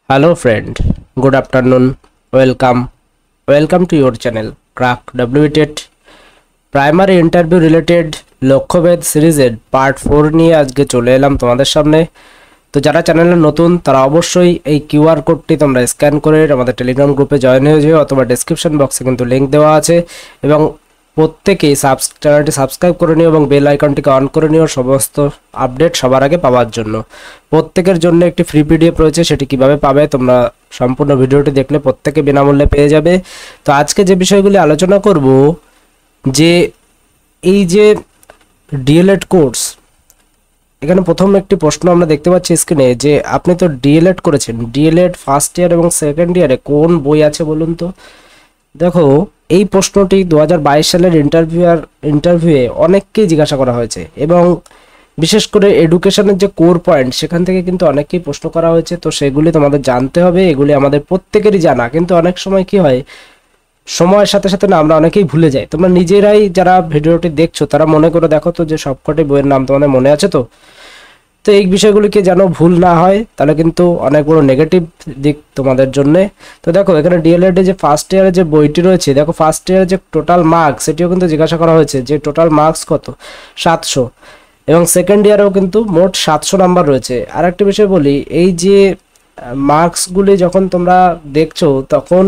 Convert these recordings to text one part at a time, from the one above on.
Hello friend, good afternoon, welcome to your channel Crack WTET primary interview related লক্ষ্যভেদ সিরিজের part 4 নিয়ে আজকে চলে এলাম তোমাদের সামনে। তো যারা চ্যানেলে নতুন তারা অবশ্যই এই কিউআর কোডটি তোমরা স্ক্যান করে আমাদের টেলিগ্রাম গ্রুপে জয়েন হয়ে যেও, অথবা ডেসক্রিপশন বক্সে কিন্তু লিংক দেওয়া আছে, এবং প্রত্যেকেই চ্যানেলটি সাবস্ক্রাইব করে নিও এবং বেল আইকনটিকে অন করে নিও সমস্ত আপডেট সবার আগে পাওয়ার জন্য। প্রত্যেকের জন্য একটি ফ্রি পিডিএফ রয়েছে, সেটি কিভাবে পাবে তোমরা সম্পূর্ণ ভিডিওটি দেখলে প্রত্যেকে বিনামূল্যে পেয়ে যাবে। তো আজকে যে বিষয়গুলি আলোচনা করব, যে এই যে ডিএলএড কোর্স, এখানে প্রথম একটি প্রশ্ন আমরা দেখতে পাচ্ছি স্ক্রিনে, যে আপনি তো ডিএলএড করেছেন, ডিএলএড ফার্স্ট ইয়ার এবং সেকেন্ড ইয়ারে কোন বই আছে বলুন তো। দেখো, এই প্রশ্নটি 2022 সালের ইন্টারভিউয়ে অনেককেই জিজ্ঞাসা করা হয়েছে, এবং বিশেষ করে এডুকেশনের যে কোর পয়েন্ট সেখান থেকে কিন্তু অনেককেই প্রশ্ন করা হয়েছে। তো সেগুলি তোমাদের জানতে হবে, এগুলি আমাদের প্রত্যেকেরই জানা, কিন্তু অনেক সময় কি হয়, সময়ের সাথে সাথে না আমরা অনেকেই ভুলে যাই। তোমরা নিজেরাই যারা ভিডিওটি দেখছো তারা মনে করে দেখো তো যে সবকটি বইয়ের নাম তোমাদের মনে আছে তো। তো এই বিষয়গুলিকে যেন ভুল না হয়, তাহলে কিন্তু অনেক বড় নেগেটিভ দিক তোমাদের জন্য। তো দেখো, এখানে ডিএলএড এ যে ফার্স্ট ইয়ারে যে বইটি রয়েছে, দেখো ফার্স্ট ইয়ারে যে টোটাল মার্কস সেটিও কিন্তু জিজ্ঞাসা করা হয়েছে, যে টোটাল মার্কস কত, 700, এবং সেকেন্ড ইয়ারেও কিন্তু মোট 700 নাম্বার রয়েছে। আর একটা বিষয় বলি, এই যে মার্কসগুলি যখন তোমরা দেখছো তখন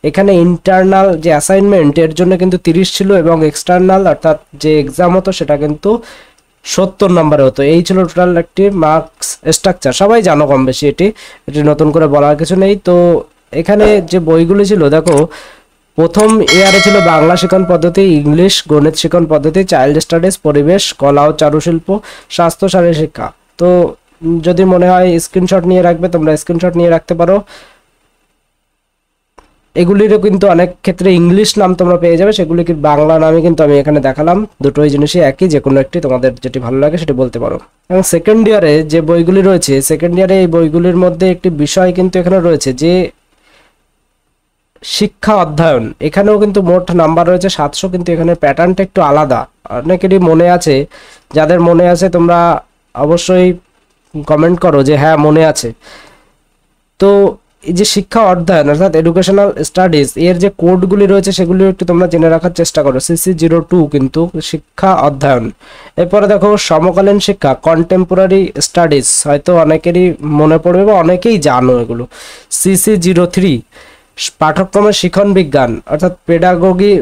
এখানে ইন্টারনাল যে অ্যাসাইনমেন্ট এর জন্য কিন্তু 30 ছিল, এবং এক্সটার্নাল অর্থাৎ যে এক্সাম হতো সেটা কিন্তু 70 নম্বরে হতো। এই ছিল টোটাল একটি মার্কস স্ট্রাকচার, সবাই জানো কম বেশি, এটি নতুন করে বলার কিছু নেই। তো এখানে যে বইগুলি ছিল, দেখো প্রথম ইয়ারে ছিল বাংলা শিক্ষণ পদ্ধতি, ইংলিশ, গণিত শিক্ষণ পদ্ধতি, চাইল্ড স্টাডিজ, পরিবেশ, কলা ও চারুশিল্প, স্বাস্থ্য, শারীরিক শিক্ষা। তো যদি মনে হয় স্ক্রিনশট নিয়ে রাখবে, তোমরা স্ক্রিনশট নিয়ে রাখতে পারো। এগুলিরও কিন্তু অনেক ক্ষেত্রে ইংলিশ নাম তোমরা পেয়ে যাবে, সেগুলি কি বাংলা নামে কিন্তু আমি এখানে দেখালাম। দুটোই জিনিসই একই, যে কোনো একটি তোমাদের যেটি ভালো লাগে সেটি বলতে পারো। এবং সেকেন্ড ইয়ারে যে বইগুলি রয়েছে, সেকেন্ড ইয়ারে এই বইগুলির মধ্যে একটি বিষয় কিন্তু এখানে রয়েছে, যে শিক্ষা অধ্যয়ন। এখানেও কিন্তু মোট নাম্বার রয়েছে 700, কিন্তু এখানে প্যাটার্নটা একটু আলাদা। অনেকেরই মনে আছে, যাদের মনে আছে তোমরা অবশ্যই কমেন্ট করো যে হ্যাঁ মনে আছে। তো এই যে শিক্ষা অধ্যয়ন অর্থাৎ এডুকেশনাল স্টাডিজ, এর যে কোডগুলি রয়েছে সেগুলি একটু তোমরা জেনে রাখার চেষ্টা করো। CC02 কিন্তু শিক্ষা অধ্যয়ন। এরপরে দেখো সমকালীন শিক্ষা, কন্টেম্পোরারি স্টাডিজ, হয়তো অনেকেরই মনে পড়বে বা অনেকেই জানো এগুলো। CC03 পাঠ্যক্রমের শিক্ষণ বিজ্ঞান অর্থাৎ পেডাগোগি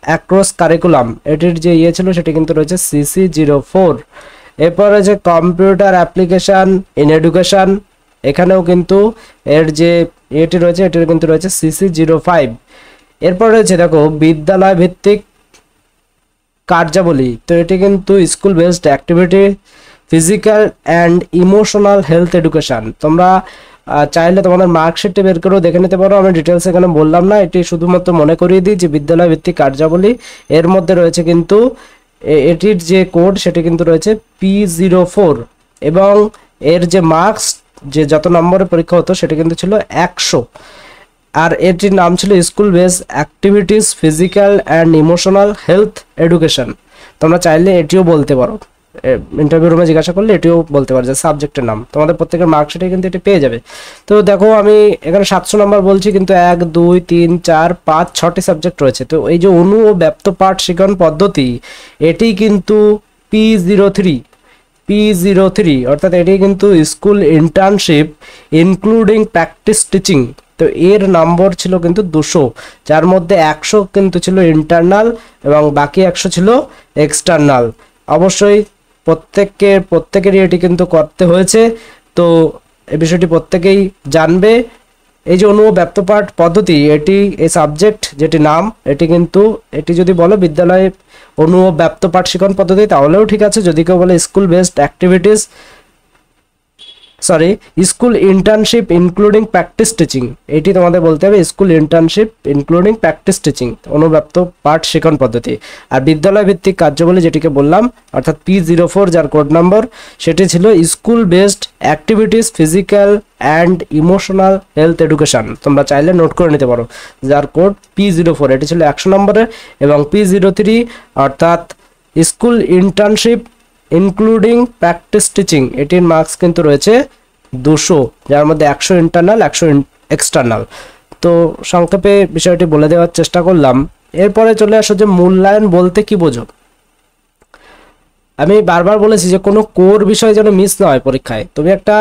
অ্যাক্রস কারিকুলাম, এটির যে ছিল সেটি কিন্তু রয়েছে CC04। এরপরে যে কম্পিউটার অ্যাপ্লিকেশন ইন এডুকেশন, এখানেও কিন্তু এর যে এটি রয়েছে, এটির কিন্তু রয়েছে CC05। এরপর রয়েছে দেখো বিদ্যালয় ভিত্তিক কার্যাবলী, তো এটি কিন্তু school based activity, physical and emotional health education. তোমরা চাইলে তোমাদের মার্কশিটটি বের করেও দেখে নিতে পারো, আমি ডিটেলস এখানে বললাম না, এটি শুধুমাত্র মনে করিয়ে দিই যে বিদ্যালয় ভিত্তিক কার্যাবলী এর মধ্যে রয়েছে কিন্তু এটির যে কোড সেটি কিন্তু রয়েছে P04, এবং এর যে মার্কস যে যত নম্বরে পরীক্ষা হতো সেটা কিন্তু ছিল 100। আর এটির নাম ছিল school base activities physical and emotional health education. তোমরা চাইলে এটিও বলতে পারো, ইন্টারভিউ রুমে জিজ্ঞাসা করলে এটিও বলতে পারো যে সাবজেক্টের নাম। তোমাদের প্রত্যেকের মার্কশিটে কিন্তু এটি পেয়ে যাবে। তো দেখো, আমি এখানে 700 নম্বর বলছি, কিন্তু 1 2 3 4 5 6টি সাবজেক্ট রয়েছে। তো এই যে অনু ও ব্যাপ্ত পাঠ শিক্ষণ পদ্ধতি, এটি কিন্তু P03 অর্থাৎ এটি কিন্তু school internship including practice teaching. তো এর নম্বর ছিল কিন্তু 200, যার মধ্যে 100 কিন্তু ছিল ইন্টারনাল এবং বাকি 100 ছিল এক্সটার্নাল। অবশ্যই প্রত্যেকেরই এটি কিন্তু করতে হয়েছে। তো এই বিষয়টি প্রত্যেকেই জানবে। এই যে অনু ব্যাপ্ত পাঠ পদ্ধতি, এটি এই সাবজেক্ট যেটি নাম, এটি কিন্তু এটি যদি বলো বিদ্যালয়ে অনু ব্যাপ্ত পাঠ শিক্ষণ পদ্ধতি তাহলেও ঠিক আছে। যদি কেউ বলে school based activities, school internship including practice teaching, এটি তোমাদের বলতে হবে school internship including practice teaching, অনুব্যাপ্ত পাঠ শিক্ষণ পদ্ধতি। আর বিদ্যালয় ভিত্তিক কার্যাবলী যেটিকে বললাম অর্থাৎ P04, যার কোড নম্বর সেটি ছিল school based activities physical and emotional health education. তোমরা চাইলে নোট করে নিতে পারো, যার কোড P04, এটি ছিল 100 নম্বরের। এবং P03 অর্থাৎ school internship including practice teaching, এটির মার্কস কিন্তু রয়েছে 200, যার মধ্যে 100 ইন্টারনাল 100 এক্সটার্নাল। তো সংক্ষেপে বিষয়টি বলে দেওয়ার চেষ্টা করলাম। এরপরে চলে আসো যে মূল্যায়ন বলতে কি বোঝো। আমি বারবার বলেছি যে কোনো কোর বিষয় যেন মিস না হয় পরীক্ষায়। তুমি একটা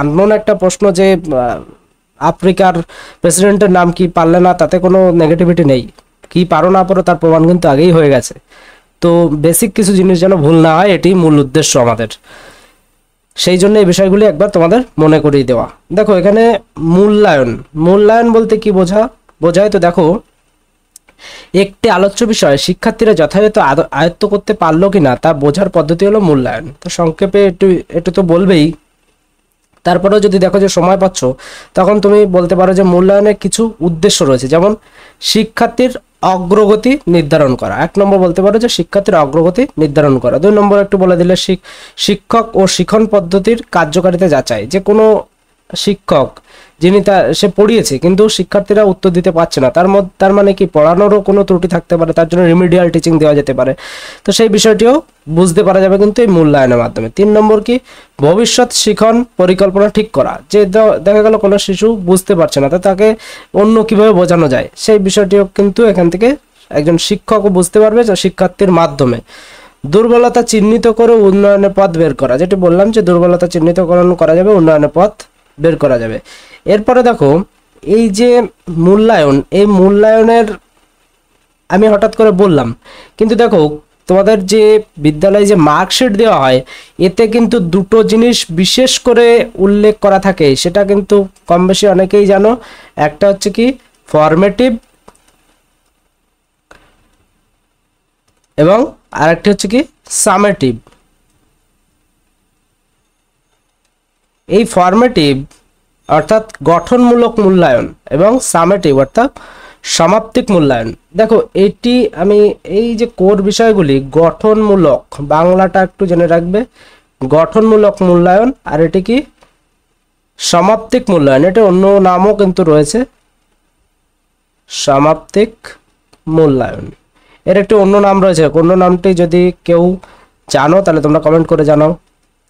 আননোন একটা প্রশ্ন যে আফ্রিকার প্রেসিডেন্টের নাম কি পারলে না, তাতে কোনো নেগেটিভিটি নেই। কি পারো না পারো তার প্রমাণ কিন্তু আগেই হয়ে গেছে। তো বেসিক কিছু জিনিস যেন ভুল না হয়, এটি মূল উদ্দেশ্য আমাদের। সেই জন্য এই বিষয়গুলি একবার তোমাদের মনে করিয়ে দেওয়া। দেখো এখানে মূল্যায়ন বলতে কি বোঝায়। তো দেখো, একটি আলোচ্য বিষয় শিক্ষার্থীরা যথাযথ আয়ত্ত করতে পারলো কিনা তা বোঝার পদ্ধতি হলো মূল্যায়ন। তো সংক্ষেপে একটু তো বলবেই, তারপরেও যদি দেখো যে সময় পাচ্ছ, তখন তুমি বলতে পারো যে মূল্যায়নের কিছু উদ্দেশ্য রয়েছে। যেমন শিক্ষার্থীর অগ্রগতি নির্ধারণ করা, 1 নম্বর বলতে পারো যে শিক্ষার্থীর অগ্রগতি নির্ধারণ করা। 2 নম্বর একটু বলে দিলে শিক্ষক ও শিক্ষণ পদ্ধতির কার্যকারিতা যাচাই, যে কোনো শিক্ষক যিনি সে পড়িয়েছে কিন্তু শিক্ষার্থীরা উত্তর দিতে পারছে না, তার মানে কি পড়ানোরও কোনো ত্রুটি থাকতে পারে, তার জন্য রিমিডিয়াল টিচিং দেওয়া যেতে পারে। তো সেই বিষয়টিও বুঝতে পারা যাবে কিন্তু এই মূল্যায়নের মাধ্যমে। 3 নম্বর কি, ভবিষ্যৎ শিখন পরিকল্পনা ঠিক করা, যে দেখা গেল কোনো শিশু বুঝতে পারছে না, তো তাকে অন্য কিভাবে বোঝানো যায়, সেই বিষয়টিও কিন্তু এখান থেকে একজন শিক্ষকও বুঝতে পারবে শিক্ষার্থীর মাধ্যমে। দুর্বলতা চিহ্নিত করে উন্নয়নের পথ বের করা, যেটি বললাম যে দুর্বলতা চিহ্নিতকরণ করা যাবে, উন্নয়নের পথ বের করা যাবে। এরপরে দেখো এই যে মূল্যায়ন, এই মূল্যায়নের আমি হঠাৎ করে বললাম, কিন্তু দেখো তোমাদের যে বিদ্যালয়ে যে মার্কশিট দেওয়া হয়, এতে কিন্তু দুটো জিনিস বিশেষ করে উল্লেখ করা থাকে, সেটা কিন্তু কম বেশি অনেকেই জানো। একটা হচ্ছে কি ফরমেটিভ, এবং আরেকটি হচ্ছে কি সামেটিভ। এই ফরমেটিভ অর্থাৎ গঠনমূলক মূল্যায়ন এবং সামেটিভ অর্থাৎ সমাপ্তিক মূল্যায়ন। দেখো এটি আমি এই যে কোর বিষয়গুলি গঠনমূলক, বাংলাটা একটু জেনে রাখবে, গঠনমূলক মূল্যায়ন, আর এটি কি সমাপ্তিক মূল্যায়ন। এটা অন্য নামও কিন্তু রয়েছে, সমাপ্তিক মূল্যায়ন। এর একটি অন্য নাম রয়েছে, অন্য নামটি যদি কেউ জানো তাহলে তোমরা কমেন্ট করে জানাও,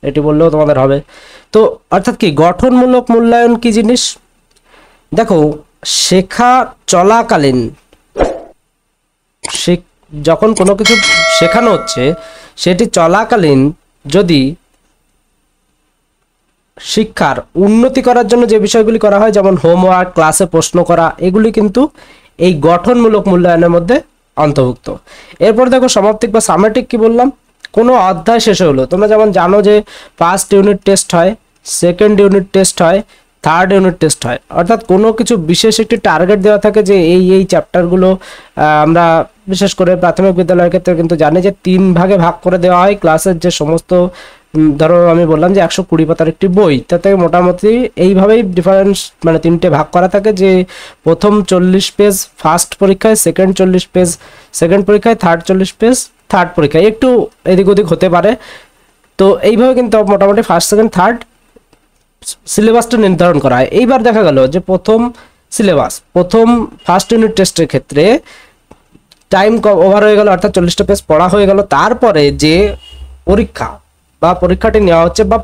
এটি বললেও তোমাদের হবে। তো অর্থাৎ কি গঠনমূলক মূল্যায়ন কি জিনিস, দেখো শেখা চলাকালীন যখন কোনো কিছু শেখানো হচ্ছে, সেটি চলাকালীন যদি শিক্ষার উন্নতি করার জন্য যে বিষয়গুলি করা হয়, যেমন হোমওয়ার্ক, ক্লাসে প্রশ্ন করা, এগুলি কিন্তু এই গঠনমূলক মূল্যায়নের মধ্যে অন্তর্ভুক্ত। এরপর দেখো সমাপ্তিক বা সামেটিক কি বললাম, কোনো অধ্যায় শেষ হলো, তোমরা যেমন জানো যে ফার্স্ট ইউনিট টেস্ট হয়, সেকেন্ড ইউনিট টেস্ট হয়, থার্ড ইউনিট টেস্ট হয়। অর্থাৎ কোনো কিছু বিশেষ একটি টার্গেট দেওয়া থাকে যে এই চ্যাপ্টারগুলো আমরা বিশেষ করে প্রাথমিক বিদ্যালয়ের ক্ষেত্রে কিন্তু জানি যে 3 ভাগে ভাগ করে দেওয়া হয় ক্লাসের যে সমস্ত, ধরো আমি বললাম যে 120 পাতার একটি বই, তাতে মোটামুটি এইভাবেই ডিফারেন্স মানে 3টে ভাগ করা থাকে, যে প্রথম 40 পেজ ফার্স্ট পরীক্ষায়, সেকেন্ড 40 পেজ সেকেন্ড পরীক্ষায়, থার্ড 40 পেজ থার্ড পরীক্ষায়, একটু এদিক ওদিক হতে পারে। তো এইভাবে কিন্তু মোটামুটি ফার্স্ট সেকেন্ড থার্ড সিলেবাসটা নির্ধারণ করা হয়। এইবার দেখা গেল যে প্রথম সিলেবাস, প্রথম ফার্স্ট ইউনিট টেস্টের ক্ষেত্রে টাইম ওভার হয়ে গেল, অর্থাৎ 40টা পেজ পড়া হয়ে গেল। তারপরে যে পরীক্ষা বা পরীক্ষাটি নেওয়া হচ্ছে, বা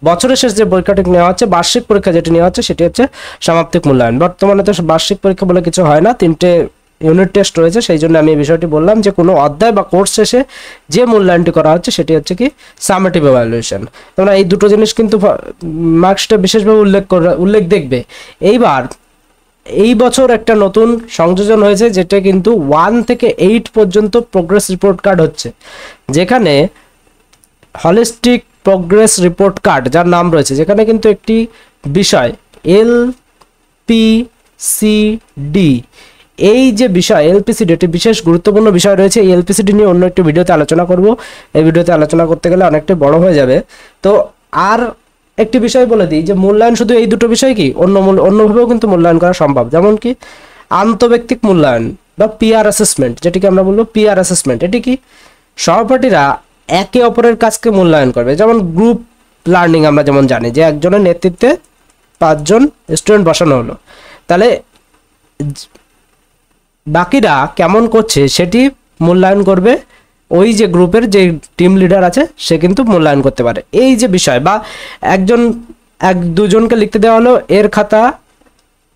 বছরের শেষ যে পরীক্ষাটি নেওয়া হচ্ছে, বার্ষিক পরীক্ষা যেটি নেওয়া হচ্ছে, সেটি হচ্ছে সমাপ্তিক মূল্যায়ন। বর্তমানে তো বার্ষিক পরীক্ষা বলে কিছু হয় না, 3টে ইউনিট টেস্ট রয়েছে, সেই জন্য আমি এই বিষয়টি বললাম যে কোনো অধ্যায় বা কোর্স শেষে যে মূল্যায়নটি করা হচ্ছে সেটি হচ্ছে কি সামেটিভ এভালুয়েশন। তোমরা এই দুটো জিনিস কিন্তু মার্কসটা বিশেষভাবে উল্লেখ দেখবে। এইবার এই বছর একটা নতুন সংযোজন হয়েছে, যেটা কিন্তু 1 থেকে 8 পর্যন্ত প্রোগ্রেস রিপোর্ট কার্ড হচ্ছে, যেখানে হলিস্টিক প্রোগ্রেস রিপোর্ট কার্ড যার নাম রয়েছে, যেখানে কিন্তু একটি বিষয় এলপিসিডি, এই যে বিষয় এলপিসিডি, এটি বিশেষ গুরুত্বপূর্ণ বিষয় রয়েছে। এই এলপিসিডি নিয়ে অন্য একটি ভিডিওতে আলোচনা করব, এই ভিডিওতে আলোচনা করতে গেলে অনেকটা বড় হয়ে যাবে। তো আর একটি বিষয় বলে দিই যে মূল্যায়ন শুধু এই দুটো বিষয় কি, অন্যভাবেও কিন্তু মূল্যায়ন করা সম্ভব। যেমন কি আন্তঃব্যক্তিক মূল্যায়ন বা পিয়ার অ্যাসেসমেন্ট, যেটিকে আমরা বলবো পিয়ার অ্যাসেসমেন্ট। এটি কি সহপাঠীরা একে অপরের কাজকে মূল্যায়ন করবে। যেমন গ্রুপ লার্নিং আমরা যেমন জানি যে একজনের নেতৃত্বে 5 জন স্টুডেন্ট বসানো হলো, তাহলে বাকিরা কেমন করছে সেটি মূল্যায়ন করবে ওই যে গ্রুপের যে টিম লিডার আছে, সে কিন্তু মূল্যায়ন করতে পারে। এই যে বিষয়, বা একজন দুজনকে লিখতে দেওয়া হলো, এর খাতা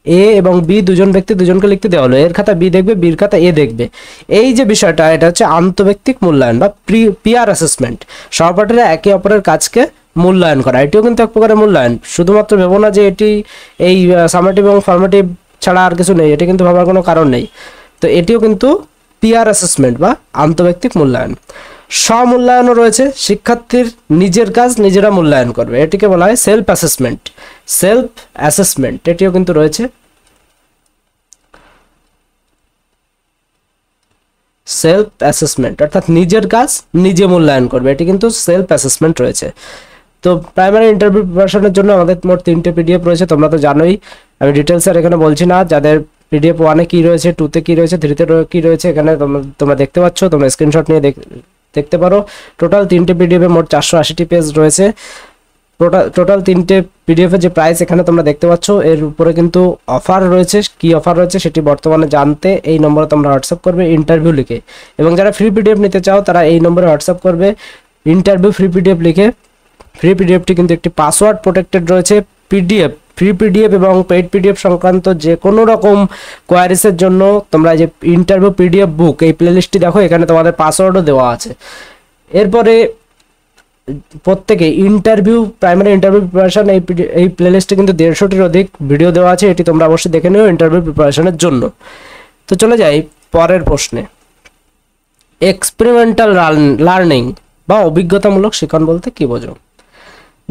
এ এবং বি, দুজন ব্যক্তি দুজনকে লিখতে দেওয়া হলো, এর খাতা বি দেখবে, বির খাতা এ দেখবে। এই যে বিষয়টা, এটা হচ্ছে আন্তঃব্যক্তিক মূল্যায়ন বা পিয়ার অ্যাসেসমেন্ট। সহপাঠীরা একে অপরের কাজকে মূল্যায়ন করা, এটিও কিন্তু এক প্রকারের মূল্যায়ন। শুধুমাত্র ভেবো না যে এটি এই সামেটিভ এবং ফর্মেটিভ ছাড়া আর কিছু নেই, এটি কিন্তু ভাবার কোনো কারণ নেই। তো এটিও কিন্তু পিয়ার অ্যাসেসমেন্ট বা আন্তঃব্যক্তিক মূল্যায়ন। স্বমূল্যায়নও রয়েছে, শিক্ষার্থীর নিজের কাজ নিজেরা মূল্যায়ন করবে, এটিকে বলা হয় সেলফ অ্যাসেসমেন্ট। সেলফ অ্যাসেসমেন্ট এটিও কিন্তু রয়েছে। সেলফ অ্যাসেসমেন্ট অর্থাৎ নিজের কাজ নিজে মূল্যায়ন করবে, এটি কিন্তু সেলফ অ্যাসেসমেন্ট রয়েছে। তো প্রাইমারি ইন্টারভিউ প্রিপারেশনের জন্য আমাদের মোট 3টে পিডিএফ রয়েছে, তোমরা তো জানোই, আমি ডিটেলস আর এখানে বলছি না। যাদের পিডিএফ 1-এ কী রয়েছে, 2-তে কী রয়েছে, 3-তে কী রয়েছে, এখানে তোমরা দেখতে পাচ্ছ, তোমরা স্ক্রিনশট নিয়ে দেখতে পারো। টোটাল 3টে পিডিএফে মোট 480টি পেজ রয়েছে। টোটাল 3টে পিডিএফের যে প্রাইস এখানে তোমরা দেখতে পাচ্ছ, এর উপরে কিন্তু অফার রয়েছে। কি অফার রয়েছে সেটি বর্তমানে জানতে এই নম্বরে তোমরা হোয়াটসঅ্যাপ করবে ইন্টারভিউ লিখে, এবং যারা ফ্রি পিডিএফ নিতে চাও তারা এই নম্বরে হোয়াটসঅ্যাপ করবে ইন্টারভিউ ফ্রি পিডিএফ লিখে। ফ্রি পিডিএফটি কিন্তু একটি পাসওয়ার্ড প্রোটেক্টেড রয়েছে। পিডিএফ, ফ্রি পিডিএফ এবং পেইড পিডিএফ সংক্রান্ত যে কোনো রকম কোয়ারিসের জন্য তোমরা যে ইন্টারভিউ পিডিএফ বুক এই প্লেলিস্টটি দেখো, এখানে তোমাদের পাসওয়ার্ডও দেওয়া আছে। এরপরে প্রত্যেকে প্রাইমারি ইন্টারভিউ প্রিপারেশন এই প্লেলিস্টে কিন্তু 150টির অধিক ভিডিও দেওয়া আছে, এটি তোমরা অবশ্যই দেখে নিও ইন্টারভিউ প্রিপারেশনের জন্য। তো চলে যাই পরের প্রশ্নে। এক্সপেরিমেন্টাল লার্নিং বা অভিজ্ঞতামূলক শিখন বলতে কি বোঝো?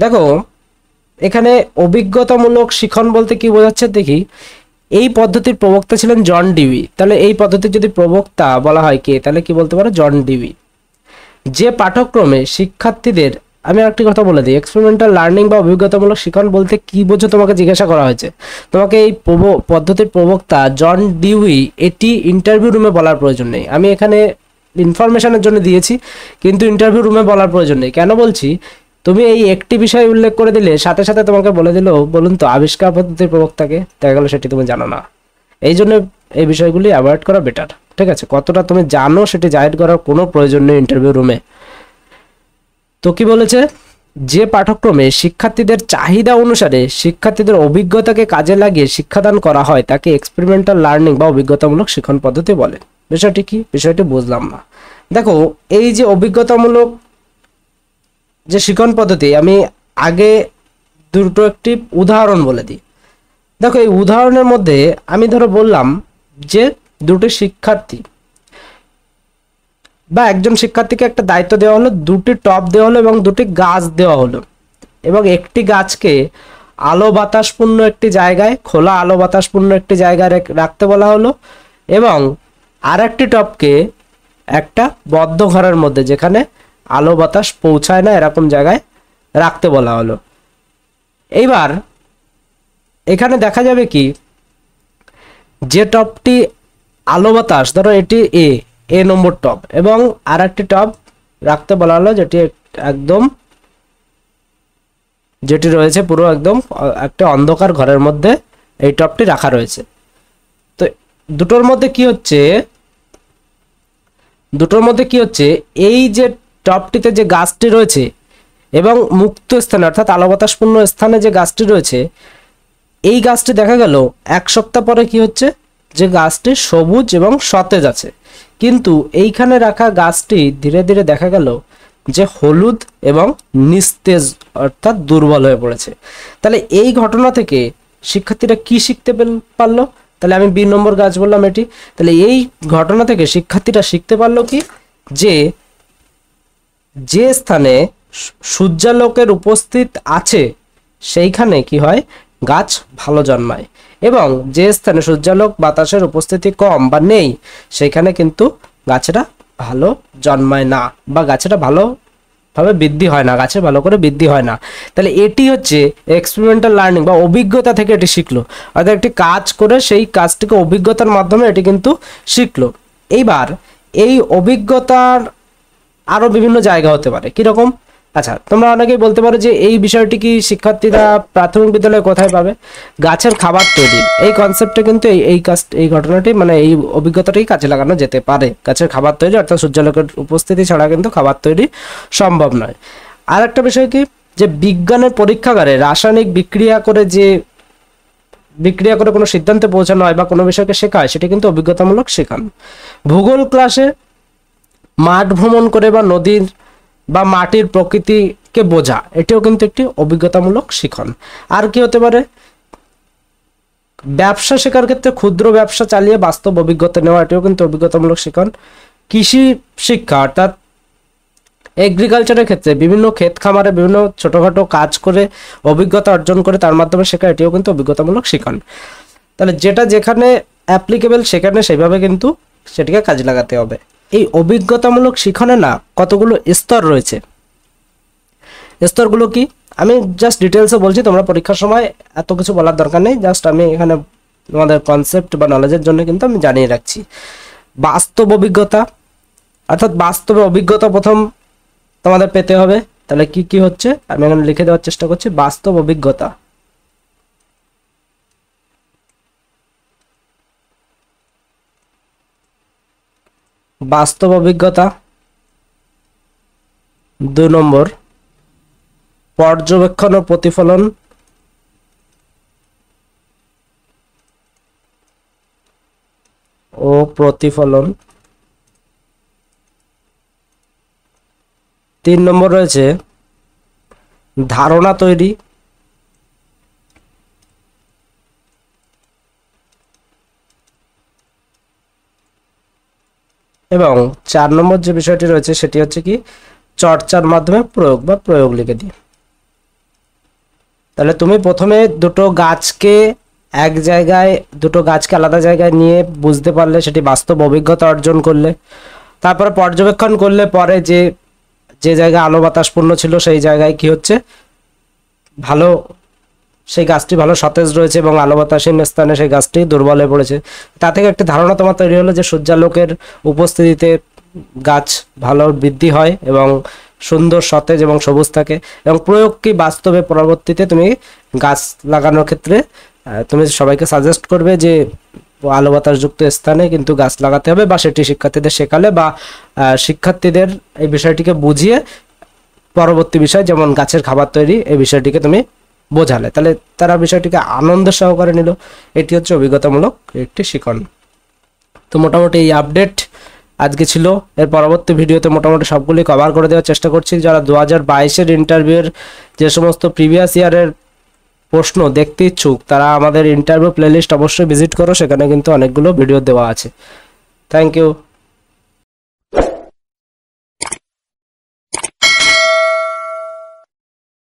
দেখো এখানে অভিজ্ঞতামূলক শিখন বলতে কি বোঝাচ্ছে দেখি। এই পদ্ধতির প্রবক্তা ছিলেন জন ডিউই। তাহলে এই পদ্ধতির যদি প্রবক্তা বলা হয় কে, তাহলে কি বলতে পারো? John Dewey. যে পাঠ্যক্রমে শিক্ষার্থীদের, আমি একটি কথা বলে দিই, এক্সপেরিমেন্টাল লার্নিং বা অভিজ্ঞতামূলক শিখন বলতে কি বোঝো তোমাকে জিজ্ঞাসা করা হয়েছে। তোমাকে এই পদ্ধতির প্রবক্তা জন ডিউই এটি ইন্টারভিউ রুমে বলার প্রয়োজন নেই। আমি এখানে ইনফরমেশনের জন্য দিয়েছি, কিন্তু ইন্টারভিউ রুমে বলার প্রয়োজন নেই। কেন বলছি? তুমি এই একটি বিষয় উল্লেখ করে দিলে সাথে সাথে তোমাকে বলে দিল, বলুন তো আবিষ্কার পদ্ধতির প্রবক্তাকে, দেখা গেল সেটি তুমি জানো না। এই জন্য এই বিষয়গুলি অ্যাভয়েড করা বেটার, ঠিক আছে? কতটা তুমি জানো সেটি জাহির করার কোনো প্রয়োজন নেই ইন্টারভিউ রুমে। তো কি বলেছে? যে পাঠ্যক্রমে শিক্ষার্থীদের চাহিদা অনুসারে শিক্ষার্থীদের অভিজ্ঞতাকে কাজে লাগিয়ে শিক্ষাদান করা হয় তাকে এক্সপেরিমেন্টাল লার্নিং বা অভিজ্ঞতামূলক শিক্ষণ পদ্ধতি বলে। বিষয়টি কি? বিষয়টি বুঝলাম না। দেখো এই যে অভিজ্ঞতামূলক যে শিক্ষণ পদ্ধতি, আমি আগে একটি উদাহরণ বলে দিই। দেখো এই উদাহরণের মধ্যে আমি ধরো বললাম যে দুটি শিক্ষার্থী বা একজন শিক্ষার্থীকে একটা দায়িত্ব দেওয়া হলো, 2টি টব দেওয়া হলো এবং 2টি গাছ দেওয়া হলো, এবং একটি গাছকে আলো বাতাসপূর্ণ একটি জায়গায়, খোলা আলো বাতাসপূর্ণ একটি জায়গায় রাখতে বলা হলো, এবং আর একটি টবকে একটা বদ্ধ ঘরের মধ্যে যেখানে আলো বাতাস পৌঁছায় না এরকম জায়গায় রাখতে বলা হলো। এইবার এখানে দেখা যাবে কি, যে টবটি আলো বাতাস, ধরো এটি এ নম্বর টব, এবং আর একটি টব রাখতে বলা হলো যেটি রয়েছে পুরো একদম একটা অন্ধকার ঘরের মধ্যে এই টবটি রাখা রয়েছে। তো দুটোর মধ্যে কি হচ্ছে, এই যে টবটিতে যে গাছটি রয়েছে এবং মুক্ত স্থানে অর্থাৎ আলো বাতাসপূর্ণ স্থানে যে গাছটি রয়েছে, এই গাছটি দেখা গেল 1 সপ্তাহ পরে কি হচ্ছে, যে গাছটি সবুজ এবং সতেজ আছে, কিন্তু এইখানে রাখা গাছটি ধীরে ধীরে দেখা গেল যে হলুদ এবং নিস্তেজ অর্থাৎ দুর্বল হয়ে পড়েছে। তাহলে এই ঘটনা থেকে শিক্ষার্থীরা কি শিখতে পারলো? তাহলে আমি 2 নম্বর গাছ বললাম এটি। তাহলে এই ঘটনা থেকে শিক্ষার্থীরা শিখতে পারলো কি, যে স্থানে সূর্যালোকের উপস্থিত আছে সেইখানে কি হয়, গাছ ভালো জন্মায়, এবং যে স্থানে সূর্যালোক বাতাসের উপস্থিতি কম বা নেই সেইখানে কিন্তু গাছেরা ভালো জন্মায় না, বা গাছেরা ভালোভাবে বৃদ্ধি হয় না, গাছে ভালো করে বৃদ্ধি হয় না। তাহলে এটি হচ্ছে এক্সপেরিমেন্টাল লার্নিং বা অভিজ্ঞতা থেকে এটি শিখলো, অর্থাৎ একটি কাজ করে সেই কাজটিকে অভিজ্ঞতার মাধ্যমে এটি কিন্তু শিখলো। এইবার এই অভিজ্ঞতার আরো বিভিন্ন জায়গা হতে পারে, কিরকম? আচ্ছা, তোমরা অনেকেই বলতে পারো যে এই বিষয়টি কি শিক্ষার্থীরা প্রাথমিক বিদ্যালয়ে কোথায় পাবে? গাছের খাবার তৈরি, এই কনসেপ্টে কিন্তু এই ঘটনাটি মানে এই অভিজ্ঞতাটি কাজে লাগানো যেতে পারে। গাছের খাবার তৈরি অর্থাৎ সূর্যালোকের উপস্থিতি ছাড়া কিন্তু খাবার তৈরি সম্ভব নয়। আর একটা বিষয় কি, যে বিজ্ঞানের পরীক্ষাগারে রাসায়নিক বিক্রিয়া করে কোনো সিদ্ধান্তে পৌঁছানো হয় বা কোনো বিষয়কে শেখা হয়, সেটা কিন্তু অভিজ্ঞতামূলক শেখানো। ভূগোল ক্লাসে মাঠ ভ্রমণ করে বা নদীর বা মাটির প্রকৃতিকে বোঝা, এটাও কিন্তু একটি অভিজ্ঞতামূলক শিখন। আর কি হতে পারে? ব্যবসা শেখার ক্ষেত্রে ক্ষুদ্র ব্যবসা চালিয়ে বাস্তব অভিজ্ঞতা নেওয়া, এটাও কিন্তু অভিজ্ঞতামূলক শিখন। কৃষি শিক্ষা অর্থাৎ এগ্রিকালচারের ক্ষেত্রে বিভিন্ন ক্ষেত খামারে বিভিন্ন ছোটখাটো কাজ করে অভিজ্ঞতা অর্জন করে তার মাধ্যমে শেখা, এটিও কিন্তু অভিজ্ঞতামূলক শিখন। তাহলে যেটা যেখানে অ্যাপ্লিকেবল সেখানে সেইভাবে কিন্তু সেটিকে কাজে লাগাতে হবে। এই অভিজ্ঞতামূলক শিখনে না কতগুলো স্তর রয়েছে। স্তরগুলো কি আমি জাস্ট ডিটেলসে বলছি, তোমরা পরীক্ষার সময় এত কিছু বলার দরকার নেই, জাস্ট আমি এখানে তোমাদের কনসেপ্ট বা নলেজের জন্য কিন্তু আমি জানিয়ে রাখছি। বাস্তব অভিজ্ঞতা, অর্থাৎ বাস্তবে অভিজ্ঞতা প্রথম তোমাদের পেতে হবে। তাহলে কি কি হচ্ছে আমি এখানে লিখে দেওয়ার চেষ্টা করছি। বাস্তব অভিজ্ঞতা, বাস্তব অভিজ্ঞতা। 2 নম্বর পর্যবেক্ষণ ও প্রতিফলন, প্রতিফলন। 3 নম্বর রয়েছে ধারণা তৈরি, এবং 4 নম্বর যে বিষয়টি রয়েছে সেটি হচ্ছে কি চর্চার মাধ্যমে প্রয়োগ বা প্রয়োগ লিখে দিই। তাহলে তুমি প্রথমে দুটো গাছকে আলাদা জায়গায় নিয়ে বুঝতে পারলে, সেটি বাস্তব অভিজ্ঞতা অর্জন করলে। তারপরে পর্যবেক্ষণ করলে পরে যে জায়গায় আলো বাতাসপূর্ণ ছিল সেই জায়গায় কি হচ্ছে ভালো, সেই গাছটি ভালো সতেজ রয়েছে এবং আলো বাতাসহীন স্থানে সেই গাছটি দুর্বল হয়ে পড়েছে। তা থেকে একটি ধারণা তোমার তৈরি হলো যে সূর্যালোকের উপস্থিতিতে গাছ ভালো বৃদ্ধি হয় এবং সুন্দর সতেজ এবং সবুজ থাকে। এবং প্রয়োগ কি বাস্তবে পরবর্তীতে তুমি গাছ লাগানোর ক্ষেত্রে তুমি সবাইকে সাজেস্ট করবে যে আলো বাতাসযুক্ত স্থানে কিন্তু গাছ লাগাতে হবে, বা সেটি শিক্ষার্থীদের শেখালে বা শিক্ষার্থীদের এই বিষয়টিকে বুঝিয়ে পরবর্তী বিষয় যেমন গাছের খাবার তৈরি এই বিষয়টিকে তুমি বোঝালে, তাহলে তারা বিষয়টিকে আনন্দ সহকারে নিল। এটি হচ্ছে অভিজ্ঞতামূলক একটি শিখন। তো মোটামুটি এই আপডেট আজকে ছিল। এর পরবর্তী ভিডিওতে মোটামুটি সবগুলি কভার করে দেওয়ার চেষ্টা করছি। যারা 2022-এর ইন্টারভিউয়ের যে সমস্ত প্রিভিয়াস ইয়ারের প্রশ্ন দেখতে ইচ্ছুক তারা আমাদের ইন্টারভিউ প্লেলিস্ট অবশ্যই ভিজিট করো, সেখানে কিন্তু অনেকগুলো ভিডিও দেওয়া আছে। Thank you.